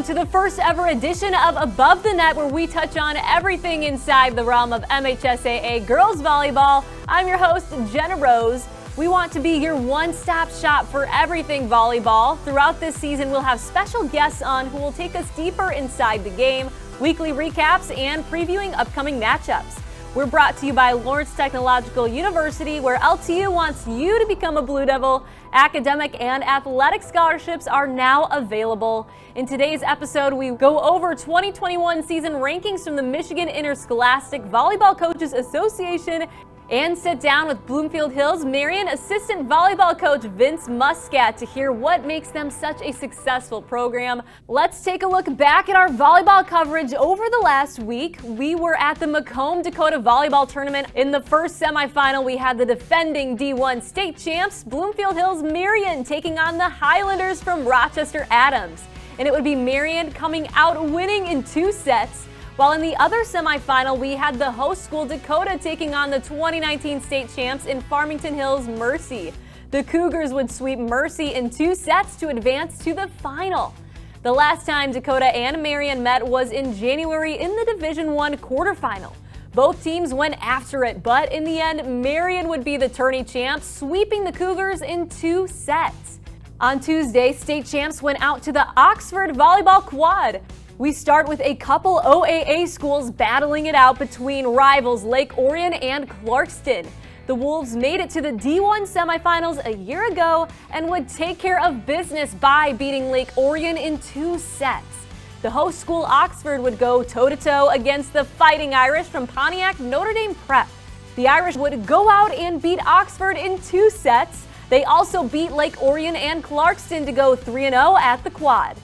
to the first ever edition of Above the Net, where we touch on everything inside the realm of MHSAA Girls Volleyball. I'm your host, Genna Rose. We want to be your one-stop shop for everything volleyball. Throughout this season, we'll have special guests on who will take us deeper inside the game, weekly recaps, and previewing upcoming matchups. We're brought to you by Lawrence Technological University, where LTU wants you to become a Blue Devil. Academic and athletic scholarships are now available. In today's episode, we go over 2021 season rankings from the Michigan Interscholastic Volleyball Coaches Association and sit down with Bloomfield Hills Marion assistant volleyball coach Vince Muscat to hear what makes them such a successful program. Let's take a look back at our volleyball coverage over the last week. We were at the Macomb Dakota Volleyball Tournament. In the first semifinal, we had the defending D1 state champs, Bloomfield Hills Marion, taking on the Highlanders from Rochester Adams. And it would be Marion coming out winning in 2 sets. While in the other semifinal, we had the host school Dakota taking on the 2019 state champs in Farmington Hills Mercy. The Cougars would sweep Mercy in 2 sets to advance to the final. The last time Dakota and Marion met was in January in the Division I quarterfinal. Both teams went after it, but in the end, Marion would be the tourney champs, sweeping the Cougars in 2 sets. On Tuesday, state champs went out to the Oxford Volleyball Quad. We start with a couple OAA schools battling it out between rivals Lake Orion and Clarkston. The Wolves made it to the D1 semifinals a year ago and would take care of business by beating Lake Orion in 2 sets. The host school Oxford would go toe-to-toe against the Fighting Irish from Pontiac Notre Dame Prep. The Irish would go out and beat Oxford in 2 sets. They also beat Lake Orion and Clarkston to go 3-0 at the Quad.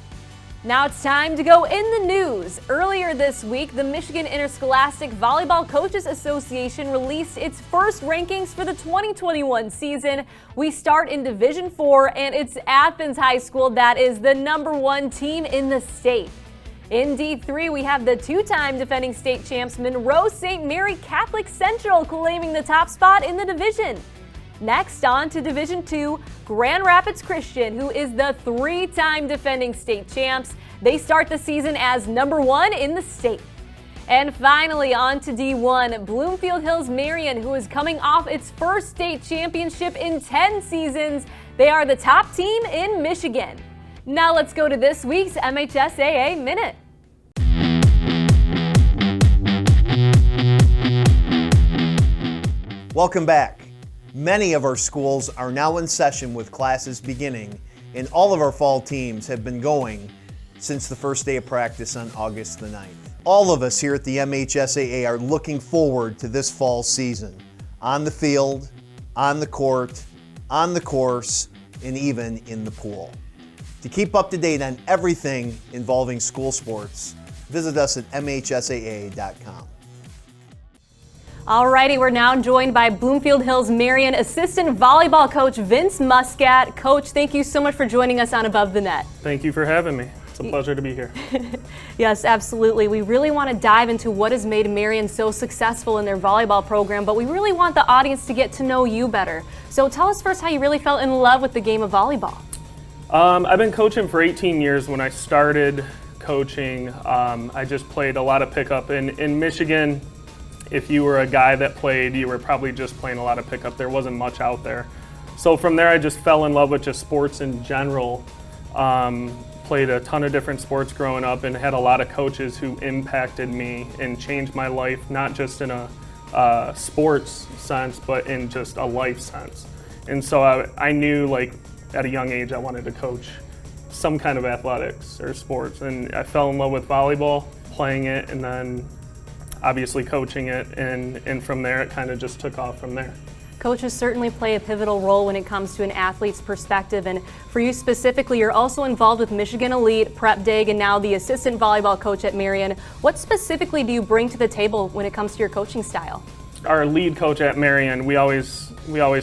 Now it's time to go in the news. Earlier this week, the Michigan Interscholastic Volleyball Coaches Association released its first rankings for the 2021 season. We start in Division IV, and it's Athens High School that is the #1 team in the state. In D3, we have the 2-time defending state champs Monroe St. Mary Catholic Central claiming the top spot in the division. Next, on to Division II, Grand Rapids Christian, who is the 3-time defending state champs. They start the season as #1 in the state. And finally, on to D1, Bloomfield Hills Marion, who is coming off its first state championship in 10 seasons. They are the top team in Michigan. Now let's go to this week's MHSAA Minute. Welcome back. Many of our schools are now in session with classes beginning, and all of our fall teams have been going since the first day of practice on August the 9th. All of us here at the MHSAA are looking forward to this fall season, on the field, on the court, on the course, and even in the pool. To keep up to date on everything involving school sports, visit us at MHSAA.com. Alrighty, we're now joined by Bloomfield Hills Marion assistant volleyball coach Vince Muscat. Coach, thank you so much for joining us on Above the Net. Thank you for having me. It's a pleasure to be here. Yes, absolutely. We really want to dive into what has made Marion so successful in their volleyball program, but we really want the audience to get to know you better. So tell us first how you really fell in love with the game of volleyball. I've been coaching for 18 years. When I started coaching, I just played a lot of pickup. In Michigan, if you were a guy that played, you were probably just playing a lot of pickup. There wasn't much out there. So from there, I just fell in love with just sports in general. Played a ton of different sports growing up and had a lot of coaches who impacted me and changed my life, not just in a sports sense, but in just a life sense. And so I knew, like, at a young age, I wanted to coach some kind of athletics or sports. And I fell in love with volleyball, playing it, and then obviously coaching it, and from there it kind of just took off from there. Coaches certainly play a pivotal role when it comes to an athlete's perspective, and for you specifically, you're also involved with Michigan Elite, Prep Dig, and now the assistant volleyball coach at Marion. What specifically do you bring to the table when it comes to your coaching style? Our lead coach at Marion, we always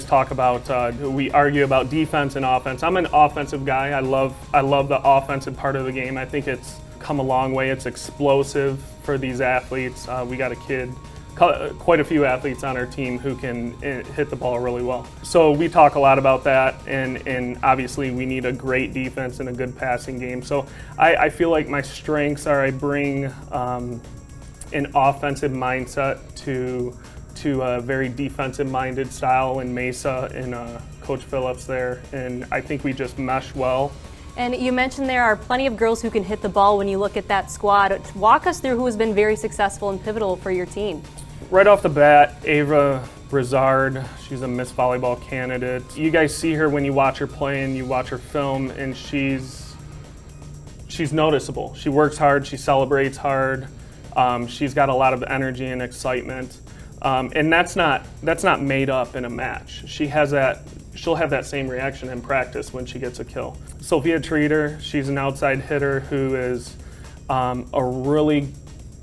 talk about, we argue about defense and offense. I'm an offensive guy. I love the offensive part of the game. I think it's come a long way. It's explosive for these athletes. We got a kid quite a few athletes on our team who can hit the ball really well. So we talk a lot about that, and obviously we need a great defense and a good passing game. So I feel like my strengths are I bring an offensive mindset to a very defensive-minded style in Mesa and Coach Phillips there, and I think we just mesh well. And you mentioned there are plenty of girls who can hit the ball when you look at that squad. Walk us through who has been very successful and pivotal for your team. Right off the bat, Ava Brizard, she's a Miss Volleyball candidate. You guys see her when you watch her play and you watch her film, and she's noticeable. She works hard, she celebrates hard, she's got a lot of energy and excitement. And that's not made up in a match. She'll have that same reaction in practice when she gets a kill. Sophia Treater, she's an outside hitter who is a really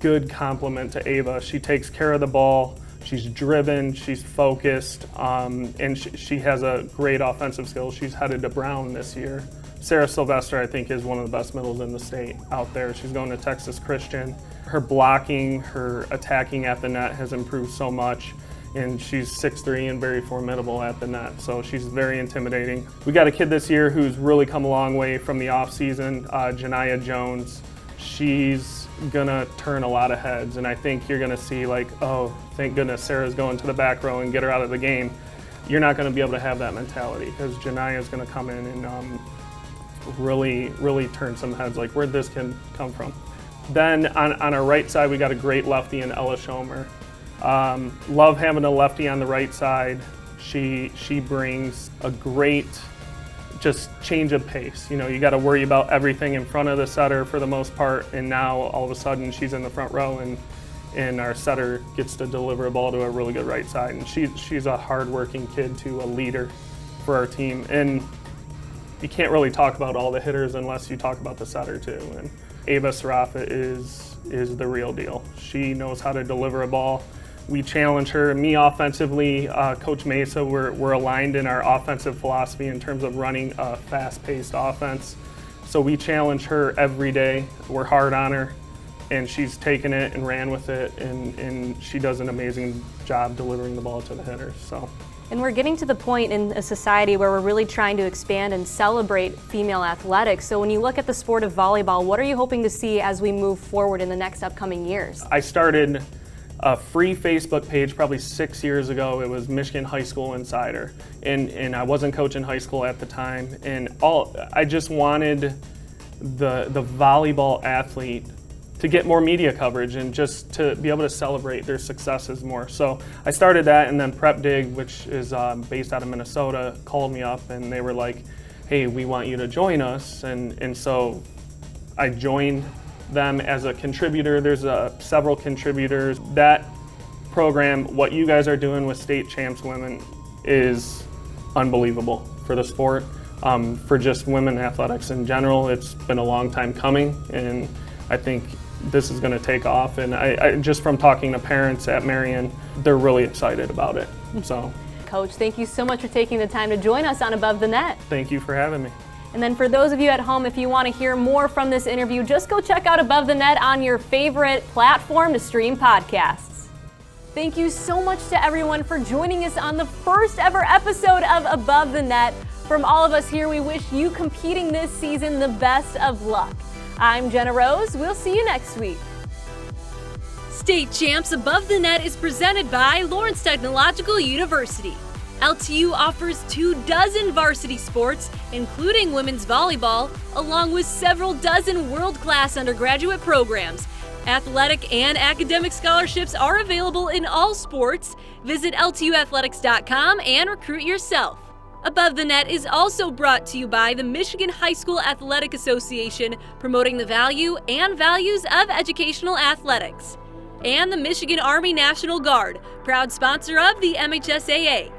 good complement to Ava. She takes care of the ball, she's driven, she's focused, and she has a great offensive skill. She's headed to Brown this year. Sarah Sylvester, I think, is one of the best middles in the state out there. She's going to Texas Christian. Her blocking, her attacking at the net has improved so much, and she's 6'3" and very formidable at the net, so she's very intimidating. We got a kid this year who's really come a long way from the off-season, Genna Jones. She's gonna turn a lot of heads, and I think you're gonna see like, oh, thank goodness Sarah's going to the back row and get her out of the game. You're not gonna be able to have that mentality, because Genna is gonna come in and really turn some heads, like, where'd this kid come from? Then on our right side, we got a great lefty in Ella Schomer. Love having a lefty on the right side. She brings a great just change of pace. You know, you got to worry about everything in front of the setter for the most part, and now all of a sudden she's in the front row, and our setter gets to deliver a ball to a really good right side. And she's a hard-working kid too, a leader for our team. And you can't really talk about all the hitters unless you talk about the setter too. And Ava Sarafa is the real deal. She knows how to deliver a ball. We challenge her. Me offensively, Coach Mesa, we're aligned in our offensive philosophy in terms of running a fast-paced offense. So we challenge her every day. We're hard on her, and she's taken it and ran with it, and she does an amazing job delivering the ball to the hitters. So. And we're getting to the point in a society where we're really trying to expand and celebrate female athletics. So when you look at the sport of volleyball, what are you hoping to see as we move forward in the next upcoming years? I started a free Facebook page probably 6 years ago. It was Michigan High School Insider, and I wasn't coaching high school at the time. And I just wanted the volleyball athlete to get more media coverage and just to be able to celebrate their successes more. So I started that, and then Prep Dig, which is based out of Minnesota, called me up and they were like, hey, we want you to join us. And so I joined them as a contributor. There's several contributors. That program, what you guys are doing with state champs women, is unbelievable for the sport. For just women athletics in general, it's been a long time coming, and I think this is going to take off. And I just from talking to parents at Marion, they're really excited about it. So, Coach, thank you so much for taking the time to join us on Above the Net. Thank you for having me. And then for those of you at home, if you want to hear more from this interview, just go check out Above the Net on your favorite platform to stream podcasts. Thank you so much to everyone for joining us on the first ever episode of Above the Net. From all of us here, we wish you competing this season the best of luck. I'm Genna Rose. We'll see you next week. State Champs Above the Net is presented by Lawrence Technological University. LTU offers 24 varsity sports, including women's volleyball, along with several dozen world-class undergraduate programs. Athletic and academic scholarships are available in all sports. Visit LTUathletics.com and recruit yourself. Above the Net is also brought to you by the Michigan High School Athletic Association, promoting the value and values of educational athletics. And the Michigan Army National Guard, proud sponsor of the MHSAA.